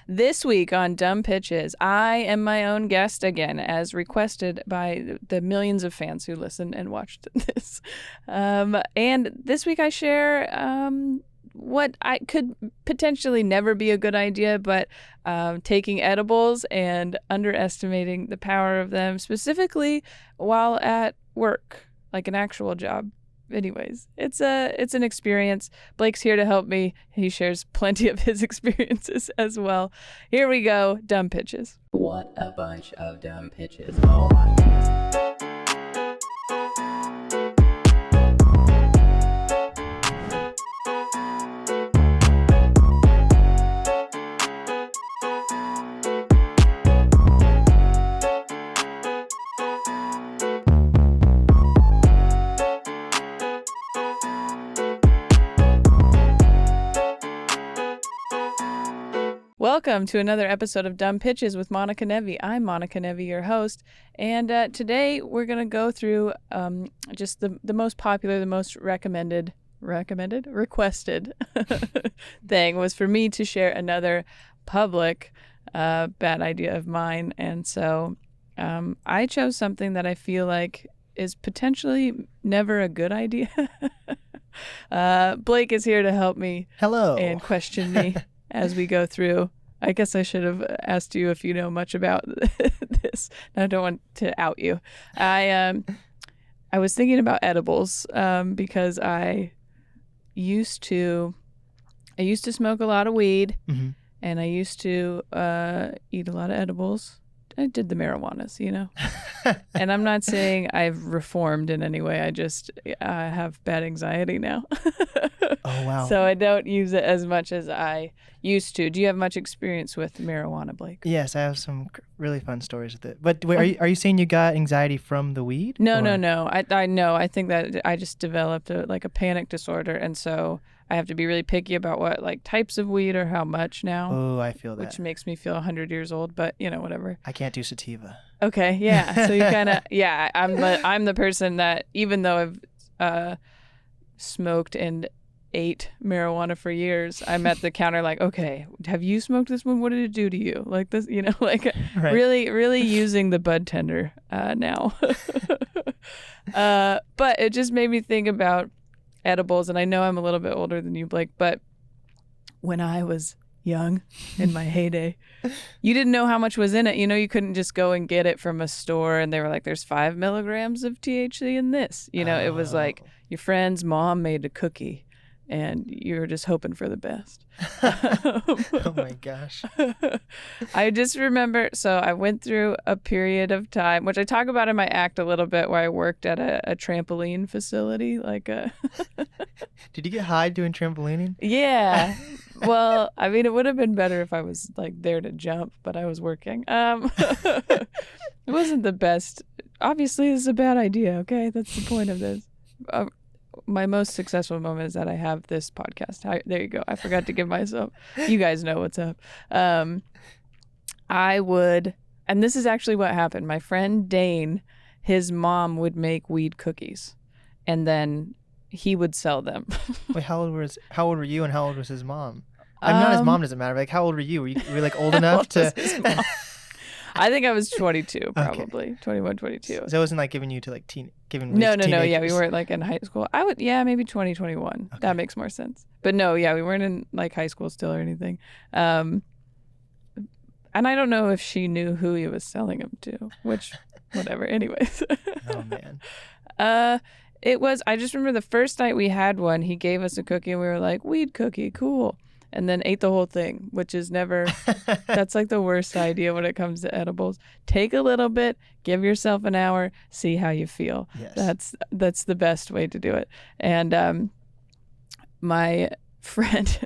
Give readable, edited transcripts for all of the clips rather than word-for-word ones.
This week on Dumb Pitches, I am my own guest again, as requested by the millions of fans who listened and watched this. And this week I share what I could potentially never be a good idea, but taking edibles and underestimating the power of them, specifically while at work, like an actual job. Anyways, it's an experience. Blake's here to help me. He shares plenty of his experiences as well. Here we go. Dumb pitches. What a bunch of dumb pitches. Oh my goodness. Welcome to another episode of Dumb Pitches with Monica Nevi. I'm Monica Nevi, your host, and today we're going to go through just the most popular, the most requested thing was for me to share another public bad idea of mine, and so I chose something that I feel like is potentially never a good idea. Blake is here to help me. Hello. And question me as we go through. I guess I should have asked you if you know much about this. I don't want to out you. I was thinking about edibles because I used to smoke a lot of weed, Mm-hmm. and I used to eat a lot of edibles. I did the marijuanas, you know. And I'm not saying I've reformed in any way. I just have bad anxiety now. Oh, wow. So I don't use it as much as I used to. Do you have much experience with marijuana, Blake? Yes, I have some really fun stories with it. But wait, are you saying you got anxiety from the weed? No. I know. I think that I just developed a panic disorder, and so I have to be really picky about what types of weed or how much now. Oh, I feel that. Which makes me feel 100 years old, but whatever. I can't do sativa. Okay, yeah. So you kind of, yeah. I'm the person that, even though I've smoked and ate marijuana for years, I'm at the counter like, okay, have you smoked this one? What did it do to you? Like this, Right. really using the bud tender now. But it just made me think about edibles, and I know I'm a little bit older than you, Blake, but when I was young in my heyday, you didn't know how much was in it. You couldn't just go and get it from a store and they were like, there's 5 milligrams of THC in this. It was like your friend's mom made a cookie and you were just hoping for the best. Oh my gosh. I just remember, so I went through a period of time, which I talk about in my act a little bit, where I worked at a trampoline facility. Did you get high doing trampolining? Yeah. Well, I mean, it would have been better if I was there to jump, but I was working. It wasn't the best. Obviously, this is a bad idea. Okay, that's the point of this. My most successful moment is that I have this podcast. There you go. I forgot to give myself. You guys know what's up. I would, and this is actually what happened. My friend Dane, his mom would make weed cookies, and then he would sell them. Wait, how old were you and how old was his mom? I'm not his mom, doesn't matter. But how old were you? Were you old enough to? I think I was 22, probably. Okay. 21, 22. So it wasn't giving you to giving No. teenagers. Yeah, we weren't in high school. Maybe 20, 21. Okay. That makes more sense. But no, yeah, we weren't in high school still or anything. And I don't know if she knew who he was selling them to, which, whatever. Anyways. Oh man. I just remember the first night we had one, he gave us a cookie and we were like, weed cookie, cool. And then ate the whole thing, which is never, that's the worst idea when it comes to edibles. Take a little bit, give yourself an hour, see how you feel. Yes. That's the best way to do it. And my friend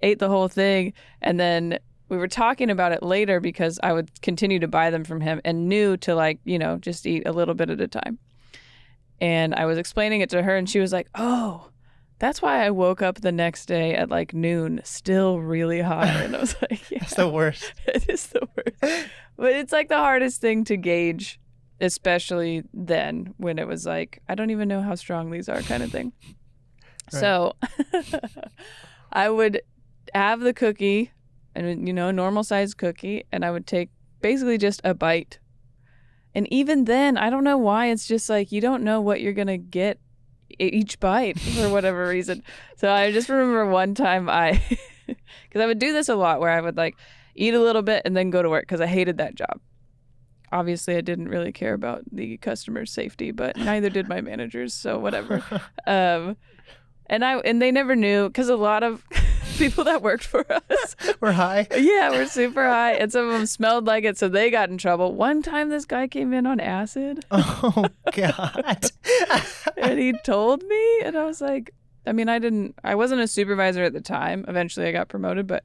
ate the whole thing, and then we were talking about it later because I would continue to buy them from him and knew to just eat a little bit at a time. And I was explaining it to her and she was like, oh, that's why I woke up the next day at noon, still really high. And I was like, yeah. That's the worst. It is the worst. But it's the hardest thing to gauge, especially then when it was I don't even know how strong these are kind of thing. Right. So I would have the cookie and a normal sized cookie, and I would take basically just a bite. And even then, I don't know why, it's just like you don't know what you're gonna get each bite for whatever reason. So I just remember one time because I would do this a lot where I would like eat a little bit and then go to work because I hated that job. Obviously, I didn't really care about the customer's safety, but neither did my managers, so whatever. And they never knew, because a lot of people that worked for us We're high. yeah, we're super high, and some of them smelled like it, so they got in trouble. One time, this guy came in on acid, Oh God. and he told me, and I was like, I wasn't a supervisor at the time. Eventually, I got promoted, but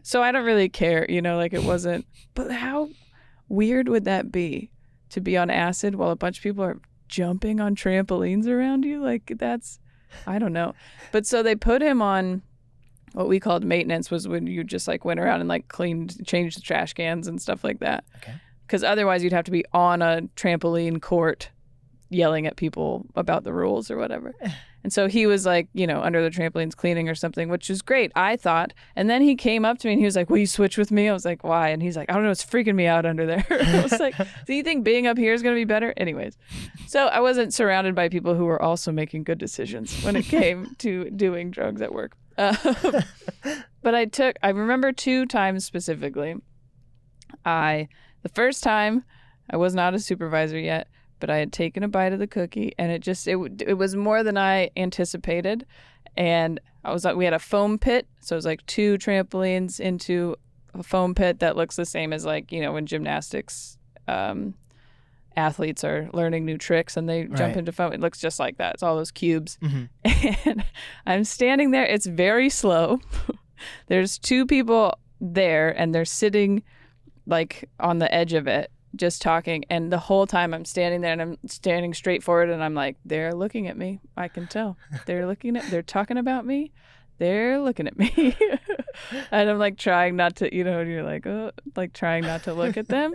so I don't really care, like it wasn't. But how weird would that be to be on acid while a bunch of people are jumping on trampolines around you? Like I don't know. But so they put him on what we called maintenance, was when you just like went around and like changed the trash cans and stuff like that. Okay. Because otherwise you'd have to be on a trampoline court yelling at people about the rules or whatever. And so he was like, under the trampolines cleaning or something, which is great, I thought. And then he came up to me and he was like, will you switch with me? I was like, why? And he's like, I don't know, it's freaking me out under there. I was like, do you think being up here is going to be better? Anyways, so I wasn't surrounded by people who were also making good decisions when it came to doing drugs at work. But I remember 2 times specifically. The first time, I was not a supervisor yet, but I had taken a bite of the cookie, and it was more than I anticipated. And we had a foam pit, so it was like 2 trampolines into a foam pit that looks the same as like, when gymnastics athletes are learning new tricks and they jump into foam. It looks just like that. It's all those cubes. Mm-hmm. And I'm standing there. It's very slow. There's 2 people there, and they're sitting like on the edge of it, just talking. And the whole time I'm standing there, and I'm standing straight forward, and I'm like, they're looking at me. I can tell. They're talking about me. They're looking at me. And I'm like trying not to, you're like, oh, like trying not to look at them.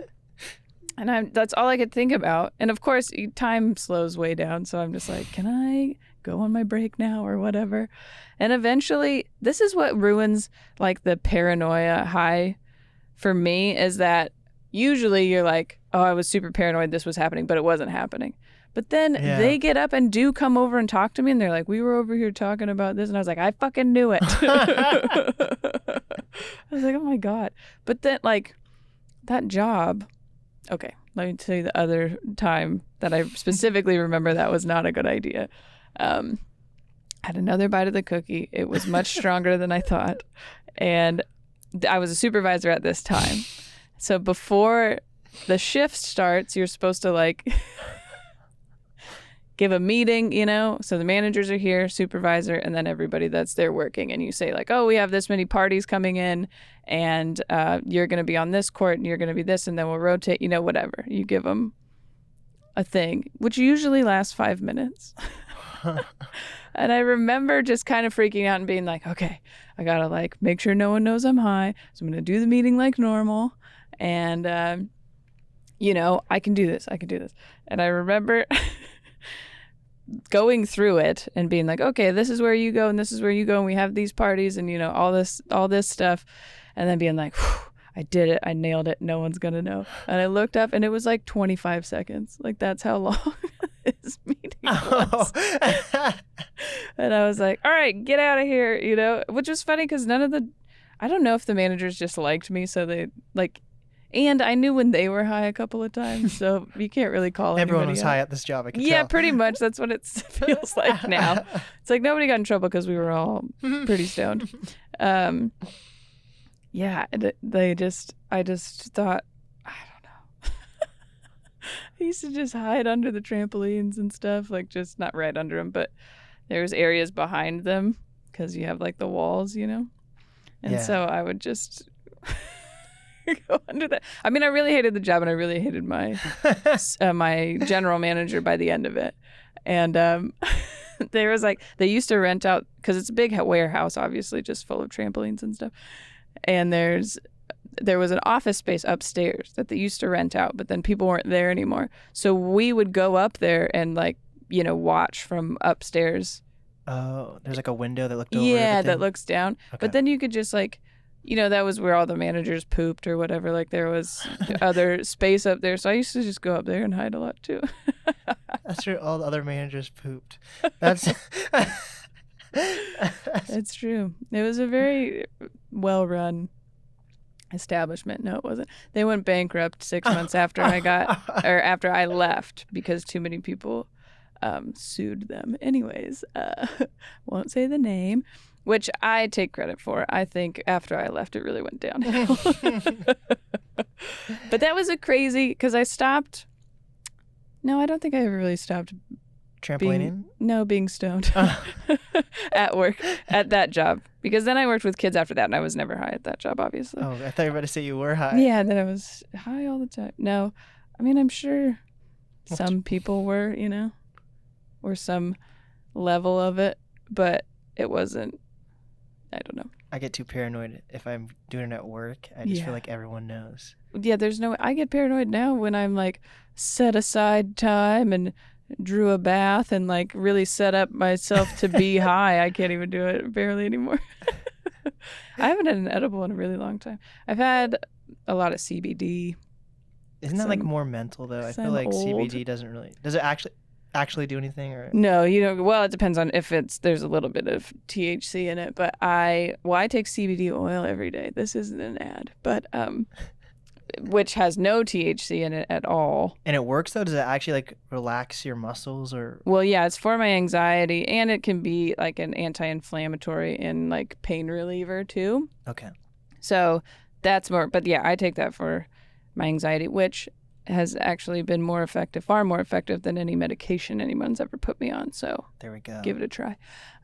And that's all I could think about. And of course, time slows way down. So I'm just like, can I go on my break now or whatever? And eventually, this is what ruins like the paranoia high for me, is that usually you're like, oh, I was super paranoid this was happening, but it wasn't happening. But then they get up and do come over and talk to me, and they're like, we were over here talking about this. And I was like, I fucking knew it. I was like, oh my God. But then like that job, okay, let me tell you the other time that I specifically remember that was not a good idea. Had another bite of the cookie. It was much stronger than I thought. And I was a supervisor at this time. So before the shift starts, you're supposed to like give a meeting, so the managers are here, supervisor, and then everybody that's there working. And you say like, oh, we have this many parties coming in, and you're going to be on this court, and you're going to be this, and then we'll rotate, whatever. You give them a thing, which usually lasts 5 minutes. And I remember just kind of freaking out and being like, okay, I got to like make sure no one knows I'm high. So I'm going to do the meeting like normal. And, I can do this. And I remember going through it and being like, okay, this is where you go, and this is where you go, and we have these parties, and all this stuff, and then being like, I did it, I nailed it, no one's gonna know. And I looked up, and it was like 25 seconds. Like that's how long this meeting was. And I was like, all right, get out of here, which was funny because I don't know if the managers just liked me, so they like. And I knew when they were high a couple of times, so you can't really call anybody Everyone was out. high at this job, I can tell. Yeah, pretty much. That's what it feels like now. It's like nobody got in trouble because we were all pretty stoned. Yeah, I just thought, I don't know. I used to just hide under the trampolines and stuff, like just not right under them, but there was areas behind them because you have like the walls, And so I would just go under that. I really hated the job, and I really hated my my general manager by the end of it. And there was like, they used to rent out, because it's a big warehouse, obviously, just full of trampolines and stuff. And there was an office space upstairs that they used to rent out, but then people weren't there anymore. So we would go up there and like, watch from upstairs. Oh, there's like a window that looked over Yeah, everything? that looks down. Okay. But then you could just like that was where all the managers pooped or whatever. Like there was other space up there. So I used to just go up there and hide a lot too. That's true. All the other managers pooped. That's It's true. It was a very well run establishment. No, it wasn't. They went bankrupt 6 months after after I left because too many people sued them. Anyways, won't say the name, which I take credit for. I think after I left, it really went downhill. But that was a crazy, because I stopped. No, I don't think I ever really stopped trampolining. being stoned at work at that job, because then I worked with kids after that, and I was never high at that job, obviously. Oh, I thought you were about to say you were high. Yeah, that I was high all the time. No, I mean, I'm sure some people were, or some level of it, but it wasn't. I don't know. I get too paranoid if I'm doing it at work. I just feel like everyone knows. Yeah, there's no. I get paranoid now when I'm like set aside time and drew a bath and like really set up myself to be high. I can't even do it barely anymore. I haven't had an edible in a really long time. I've had a lot of CBD. Isn't that like more mental though? I feel like CBD does it actually do anything, or no? Well, it depends on if there's a little bit of THC in it, but I take CBD oil every day. This isn't an ad, but which has no THC in it at all. And it works though? Does it actually like relax your muscles or? Well, yeah, it's for my anxiety, and it can be like an anti-inflammatory and like pain reliever too. Okay. So that's more, but yeah, I take that for my anxiety, which has actually been far more effective than any medication anyone's ever put me on. So there we go. Give it a try.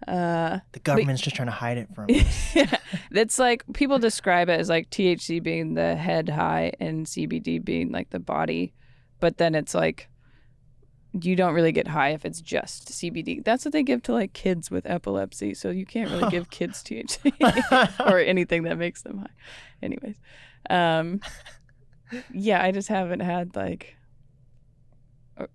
The government's just trying to hide it from us. Yeah, it's like people describe it as like THC being the head high and CBD being like the body, but then it's like you don't really get high if it's just CBD. That's what they give to like kids with epilepsy. So you can't really give kids THC or anything that makes them high. Anyways. Yeah, I just haven't had like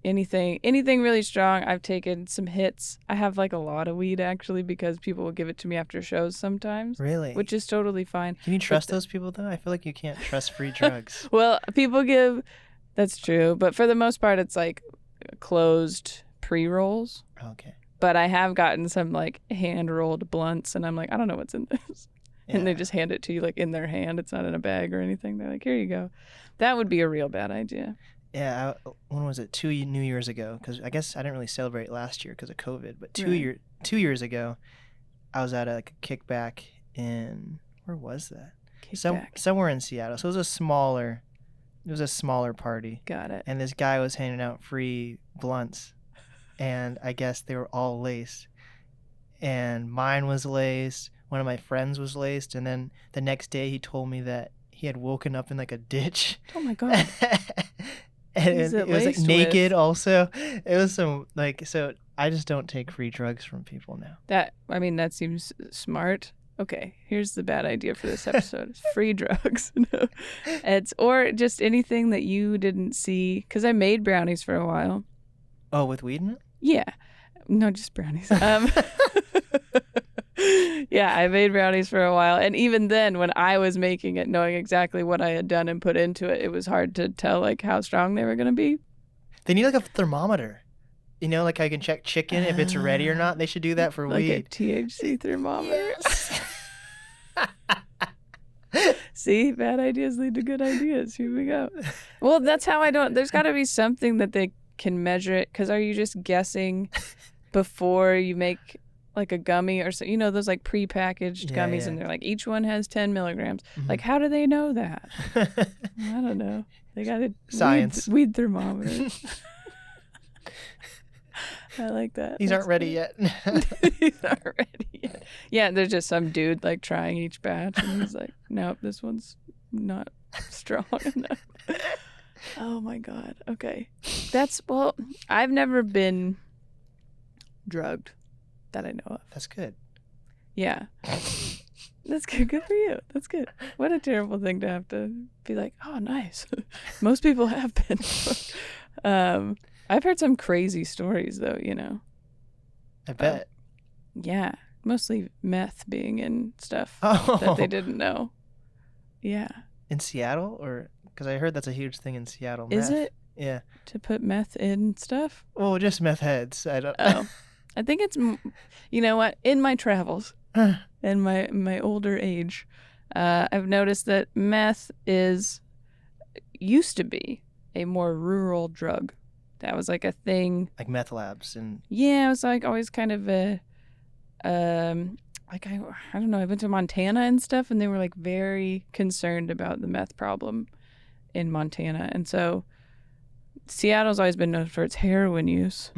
anything really strong. I've taken some hits. I have like a lot of weed actually, because people will give it to me after shows sometimes. Really? Which is totally fine. Can you trust those people though? I feel like you can't trust free drugs. Well, that's true, but for the most part it's like closed pre-rolls. Okay. But I have gotten some like hand-rolled blunts, and I'm like, I don't know what's in this. Yeah. And they just hand it to you like in their hand. It's not in a bag or anything. They're like, here you go. That would be a real bad idea. Yeah. When was it? 2 New Years ago? Because I guess I didn't really celebrate last year because of COVID. But 2 years ago, I was at a kickback in, where was that? Somewhere in Seattle. So it was a smaller party. Got it. And this guy was handing out free blunts, and I guess they were all laced. And mine was laced. One of my friends was laced, and then the next day he told me that he had woken up in like a ditch. Oh my god! And it was like naked. Also, it was some like, so. I just don't take free drugs from people now. That seems smart. Okay, here's the bad idea for this episode: it's free drugs. No, or just anything that you didn't see. Because I made brownies for a while. Oh, with weed in it? Yeah, no, just brownies. Yeah, I made brownies for a while, and even then, when I was making it, knowing exactly what I had done and put into it, it was hard to tell like how strong they were gonna be. They need like a thermometer. Like I can check chicken if it's ready or not. They should do that for like weed. Like a THC thermometer. See, bad ideas lead to good ideas. Here we go. Well, that's how there's got to be something that they can measure it. Because are you just guessing before you make like a gummy or so? Those like pre-packaged gummies, and they're like, each one has 10 milligrams. Mm-hmm. Like, how do they know that? I don't know. They got a science weed thermometer. I like that. These aren't ready yet. These aren't ready yet. Yeah, there's just some dude like trying each batch, and he's like, nope, this one's not strong enough. Oh my god. Okay. I've never been drugged that I know of. That's good. Yeah. That's good. Good for you. That's good. What a terrible thing to have to be like, oh, nice. Most people have been. I've heard some crazy stories, though, I bet. Yeah. Mostly meth being in stuff that they didn't know. Yeah. In Seattle, or because I heard that's a huge thing in Seattle. Is meth. it? Yeah. To put meth in stuff? Well, just meth heads. I don't. Oh. I think it's, you know what? In my travels, in my older age, I've noticed that meth used to be a more rural drug. That was like a thing. Like meth labs and. Yeah, it was like always kind of a, like I don't know. I went to Montana and stuff, and they were like very concerned about the meth problem in Montana, and so Seattle's always been known for its heroin use.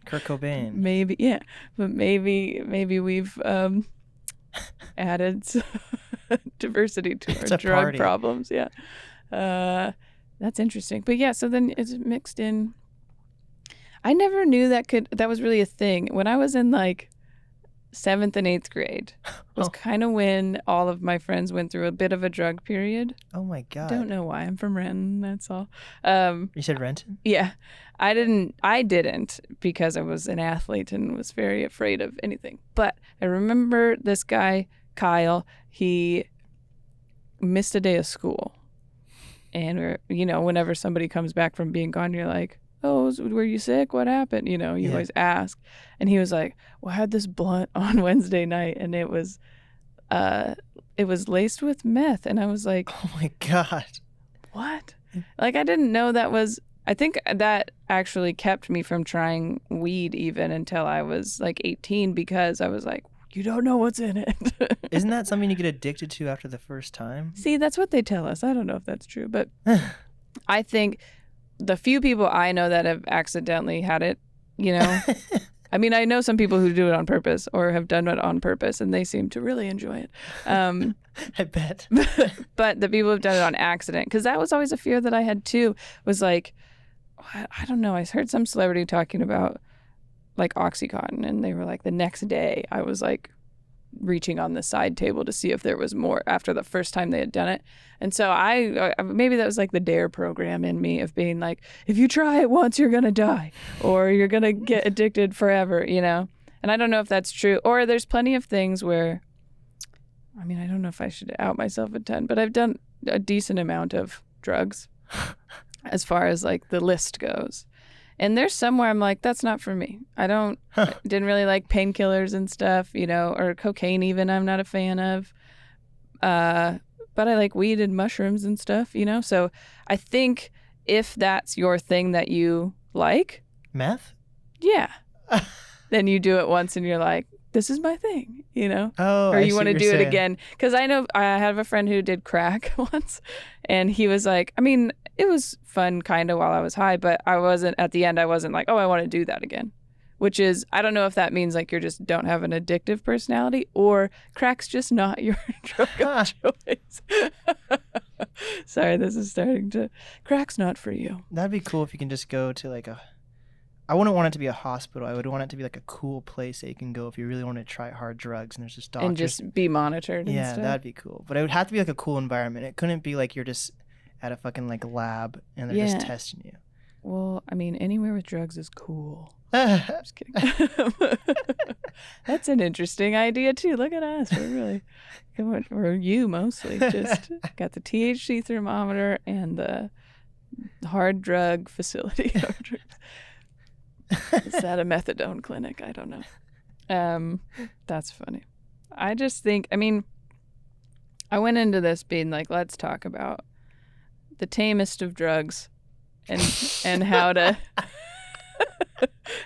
Kurt Cobain. Maybe, yeah, but maybe we've added diversity to our drug party. problems. Yeah, that's interesting. But yeah, so then it's mixed in. I never knew that was really a thing. When I was in like 7th and 8th grade was kind of when all of my friends went through a bit of a drug period. Oh my God. Don't know why. I'm from Renton, that's all. You said Renton? Yeah. I didn't because I was an athlete and was very afraid of anything. But I remember this guy, Kyle, he missed a day of school. And whenever somebody comes back from being gone, you're like, oh, were you sick? What happened? You always ask. And he was like, well, I had this blunt on Wednesday night, and it was laced with meth. And I was like, oh my God. What? Like, I didn't know that was, I think that actually kept me from trying weed even until I was like 18, because I was like, you don't know what's in it. Isn't that something you get addicted to after the first time? See, that's what they tell us. I don't know if that's true, but I think the few people I know that have accidentally had it, I mean, I know some people who do it on purpose or have done it on purpose, and they seem to really enjoy it. I bet. But the people who've done it on accident, because that was always a fear that I had too, was like, I don't know, I heard some celebrity talking about like Oxycontin, and they were like, the next day I was like reaching on the side table to see if there was more after the first time they had done it. And so I maybe that was like the DARE program in me of being like, if you try it once, you're going to die, or you're going to get addicted forever, And I don't know if that's true, or there's plenty of things where, I mean, I don't know if I should out myself a ton, but I've done a decent amount of drugs as far as like the list goes. And there's somewhere I'm like, that's not for me. Didn't really like painkillers and stuff, or cocaine even, I'm not a fan of. But I like weed and mushrooms and stuff, So I think if that's your thing that you like. Meth? Yeah. Then you do it once and you're like, this is my thing, Oh, or you want to do it again. Because I know I have a friend who did crack once, and he was like, I mean, it was fun kind of while I was high, but I wasn't like, oh, I want to do that again. Which is, I don't know if that means like you just don't have an addictive personality, or crack's just not your drug of choice. Sorry, this is crack's not for you. That'd be cool if you can just go to I wouldn't want it to be a hospital. I would want it to be like a cool place that you can go if you really want to try hard drugs, and there's just doctors. And just be monitored and yeah, stuff. That'd be cool. But it would have to be like a cool environment. It couldn't be like you're just at a fucking like lab and they're just testing you. Well, I mean, anywhere with drugs is cool. Just kidding. That's an interesting idea too. Look at us. We're really, or you mostly, just got the THC thermometer and the hard drug facility. Is that a methadone clinic? I don't know. That's funny. I just think, I mean, I went into this being like, let's talk about the tamest of drugs and how to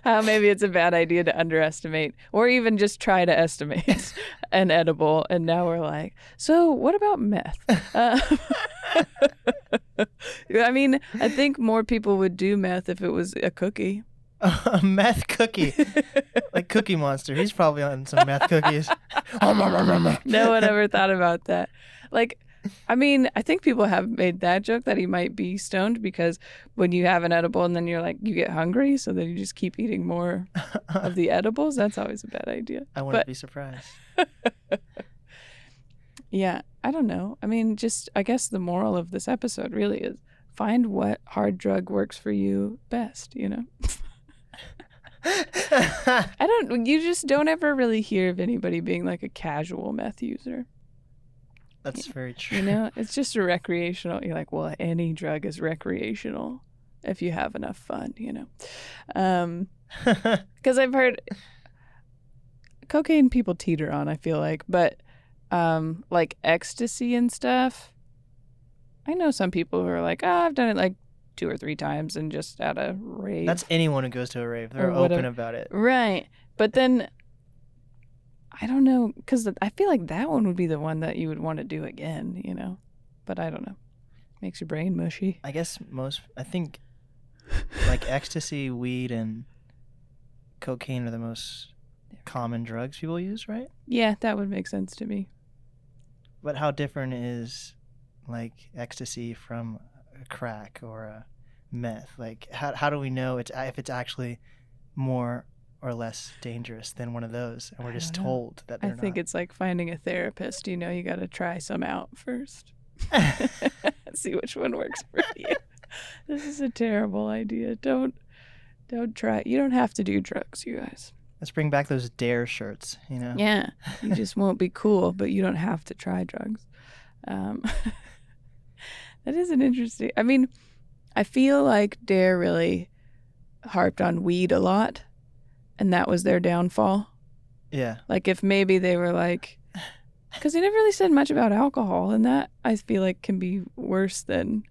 how maybe it's a bad idea to underestimate or even just try to estimate an edible. And now we're like, so what about meth? I mean, I think more people would do meth if it was a cookie. A meth cookie. Like Cookie Monster. He's probably on some meth cookies. No one ever thought about that. Like, I mean, I think people have made that joke that he might be stoned because when you have an edible and then you're like, you get hungry, so then you just keep eating more of the edibles. That's always a bad idea. I wouldn't be surprised. Yeah, I don't know. I mean, just, I guess the moral of this episode really is find what hard drug works for you best, you know? You just don't ever really hear of anybody being like a casual meth user. That's very true. You know, it's just a recreational. You're like, well, any drug is recreational if you have enough fun, you know. Because I've heard cocaine people teeter on, I feel like, but like ecstasy and stuff, I know some people who are like, oh, I've done it like 2 or 3 times and just at a rave. That's anyone who goes to a rave. They're open about it. Right. But then, I don't know, because I feel like that one would be the one that you would want to do again, you know? But I don't know. Makes your brain mushy. I guess I think like ecstasy, weed, and cocaine are the most common drugs people use, right? Yeah, that would make sense to me. But how different is like ecstasy from a crack or a meth? Like how do we know if it's actually more or less dangerous than one of those, and we're just told that they're not? I think it's like finding a therapist. You know, you got to try some out first. See which one works for you. This is a terrible idea. Don't try. You don't have to do drugs, you guys. Let's bring back those Dare shirts, you know? Yeah, you just won't be cool, but you don't have to try drugs. That is an interesting. I mean, I feel like Dare really harped on weed a lot, and that was their downfall. Yeah. Like if maybe they were like, because they never really said much about alcohol, and that I feel like can be worse than,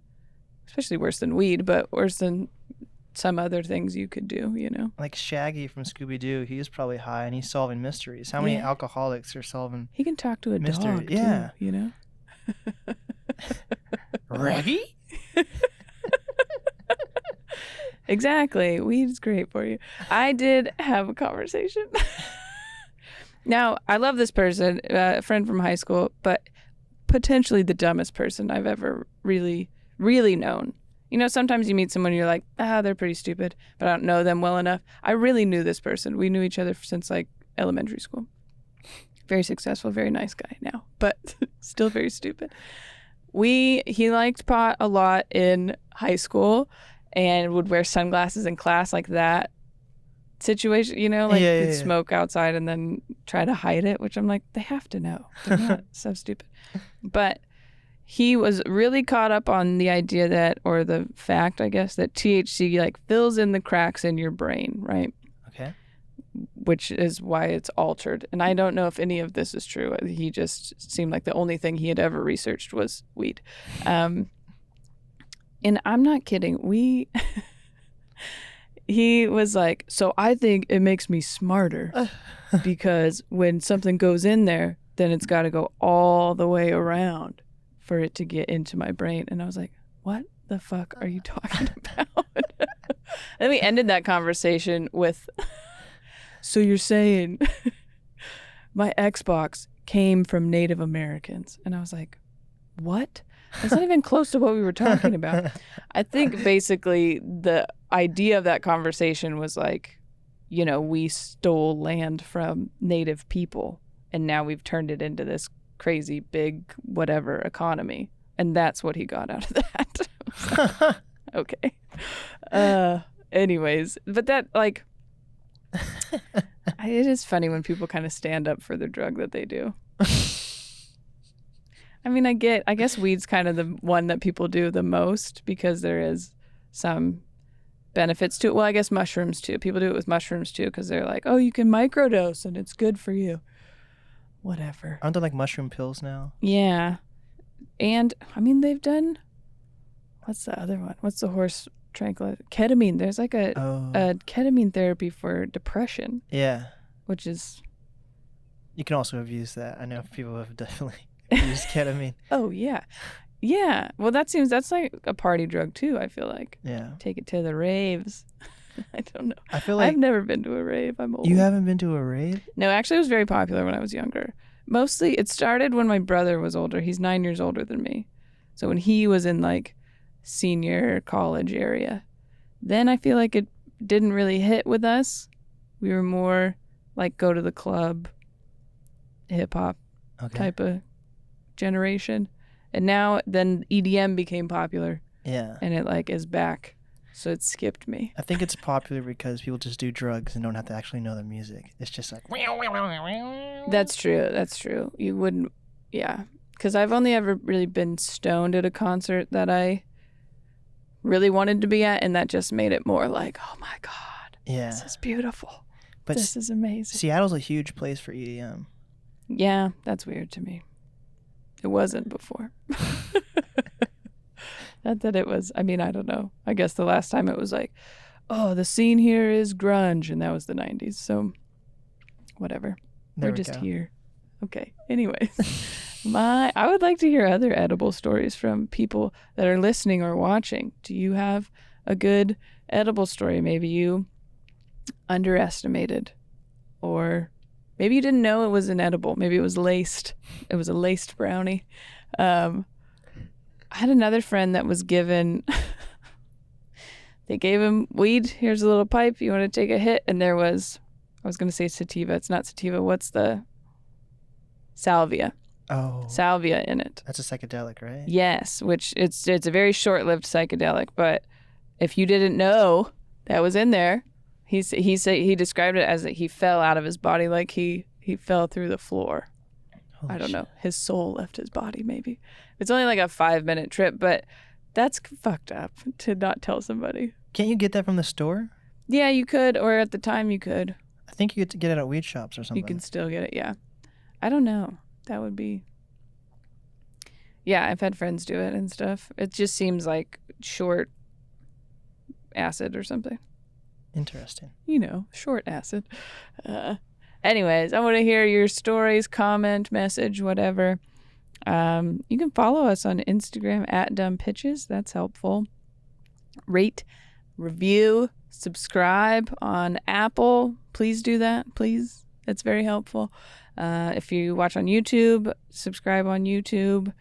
especially worse than weed, but worse than some other things you could do, you know? Like Shaggy from Scooby-Doo, he's probably high and he's solving mysteries. How many alcoholics are solving? He can talk to a dog, yeah, too, you know? Raggy? Exactly. Weed's great for you. I did have a conversation. Now, I love this person, a friend from high school, but potentially the dumbest person I've ever really, really known. You know, sometimes you meet someone and you're like, they're pretty stupid, but I don't know them well enough. I really knew this person. We knew each other since like elementary school. Very successful, very nice guy now, but still very stupid. He liked pot a lot in high school and would wear sunglasses in class, like that situation, you know, like he'd smoke outside and then try to hide it, which I'm like, they have to know. They're not so stupid. But he was really caught up on the idea that, or the fact, I guess, that THC like fills in the cracks in your brain, right? Okay. Which is why it's altered. And I don't know if any of this is true. He just seemed like the only thing he had ever researched was weed. And I'm not kidding. He was like, so I think it makes me smarter because when something goes in there, then it's got to go all the way around for it to get into my brain. And I was like, what the fuck are you talking about? Then we ended that conversation with, so you're saying my Xbox came from Native Americans. And I was like, what? That's not even close to what we were talking about. I think basically the idea of that conversation was like, you know, we stole land from Native people and now we've turned it into this crazy big whatever economy. And that's what he got out of that. Okay. Anyways, but that like, it is funny when people kind of stand up for the drug that they do. I mean, I guess weed's kind of the one that people do the most because there is some benefits to it. Well, I guess mushrooms too. People do it with mushrooms too because they're like, oh, you can microdose and it's good for you. Whatever. Aren't there like mushroom pills now? Yeah. And, I mean, they've done, what's the other one? What's the horse tranquilizer? Ketamine. There's like a ketamine therapy for depression. Yeah. Which is... You can also have used that. I know people have definitely... use ketamine. Oh, yeah. Yeah. Well, that's like a party drug, too, I feel like. Yeah. Take it to the raves. I don't know. I feel like... I've never been to a rave. I'm old. You haven't been to a rave? No, actually, it was very popular when I was younger. Mostly, it started when my brother was older. He's 9 years older than me. So when he was in, like, senior college area, then I feel like it didn't really hit with us. We were more, like, go to the club, hip-hop type of generation. And now then EDM became popular. Yeah. And it like is back. So it skipped me. I think it's popular because people just do drugs and don't have to actually know the music. It's just like That's true. You wouldn't, yeah. because I've only ever really been stoned at a concert that I really wanted to be at, and that just made it more like, oh my God, Yeah. this is beautiful. But This is amazing. Seattle's a huge place for EDM. Yeah, that's weird to me. It wasn't before. Not that it was, I mean, I don't know. I guess the last time it was like, oh, the scene here is grunge, and that was the 90s. So, whatever. There We're we just go. here. Okay. Anyways, I would like to hear other edible stories from people that are listening or watching. Do you have a good edible story? Maybe you underestimated, or maybe you didn't know it was an edible. Maybe it was laced. It was a laced brownie. I had another friend that was given, they gave him weed. Here's a little pipe. You want to take a hit? And there was, I was going to say sativa. It's not sativa. What's the salvia? Oh. Salvia in it. That's a psychedelic, right? Yes, which it's a very short-lived psychedelic. But if you didn't know that was in there, he described it as that he fell out of his body, like he fell through the floor. Holy I don't shit. know. His soul left his body, maybe. It's only like a 5-minute trip, but that's fucked up to not tell somebody. Can't you get that from the store? Yeah, you could, or at the time you could. I think you get to get it at weed shops or something. You can still get it, yeah. I don't know. That would be... Yeah, I've had friends do it and stuff. It just seems like short acid or something. Interesting. You know, short acid. Anyways, I want to hear your stories, comment, message, whatever. You can follow us on Instagram at Dumb Pitches. That's helpful. Rate, review, subscribe on Apple. Please do that. Please. That's very helpful. If you watch on YouTube, subscribe on YouTube.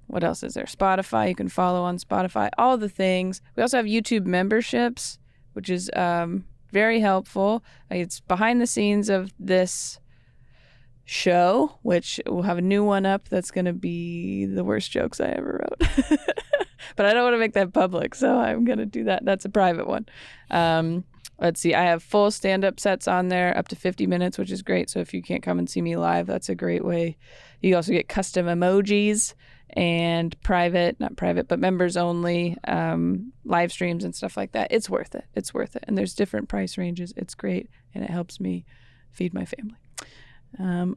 What else is there? Spotify. You can follow on Spotify. All the things. We also have YouTube memberships, which is very helpful. It's behind the scenes of this show, which we'll have a new one up that's going to be the worst jokes I ever wrote. But I don't want to make that public, so I'm going to do that. That's a private one. Let's see. I have full stand-up sets on there, up to 50 minutes, which is great. So if you can't come and see me live, that's a great way. You also get custom emojis and not private, but members only live streams and stuff like that. It's worth it. It's worth it. And there's different price ranges. It's great, and it helps me feed my family.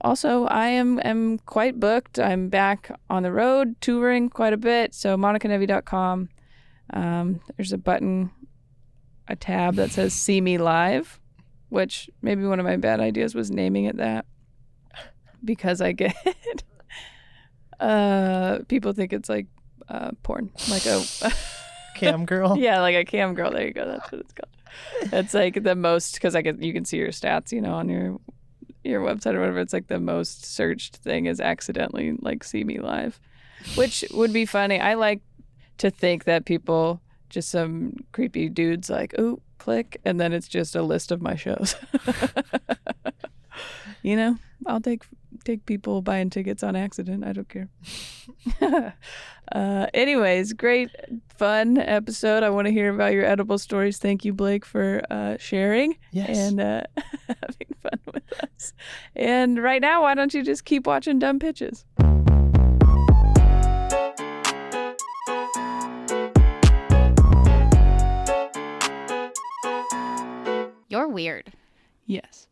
Also, I am quite booked. I'm back on the road touring quite a bit. So monicanevi.com. There's a tab that says See Me Live, which maybe one of my bad ideas was naming it that, because I get people think it's like porn, like a Cam girl. yeah, like a cam girl. There you go. That's what it's called. It's like the most, because you can see your stats, on your website or whatever. It's like the most searched thing is accidentally like See Me Live, which would be funny. I like to think that people, just some creepy dudes like, oh, click, and then it's just a list of my shows. I'll take people buying tickets on accident. I don't care. Anyways, great fun episode. I want to hear about your edible stories. Thank you, Blake, for sharing and having fun with us. And right now, why don't you just keep watching Dumb Pitches? You're weird. Yes.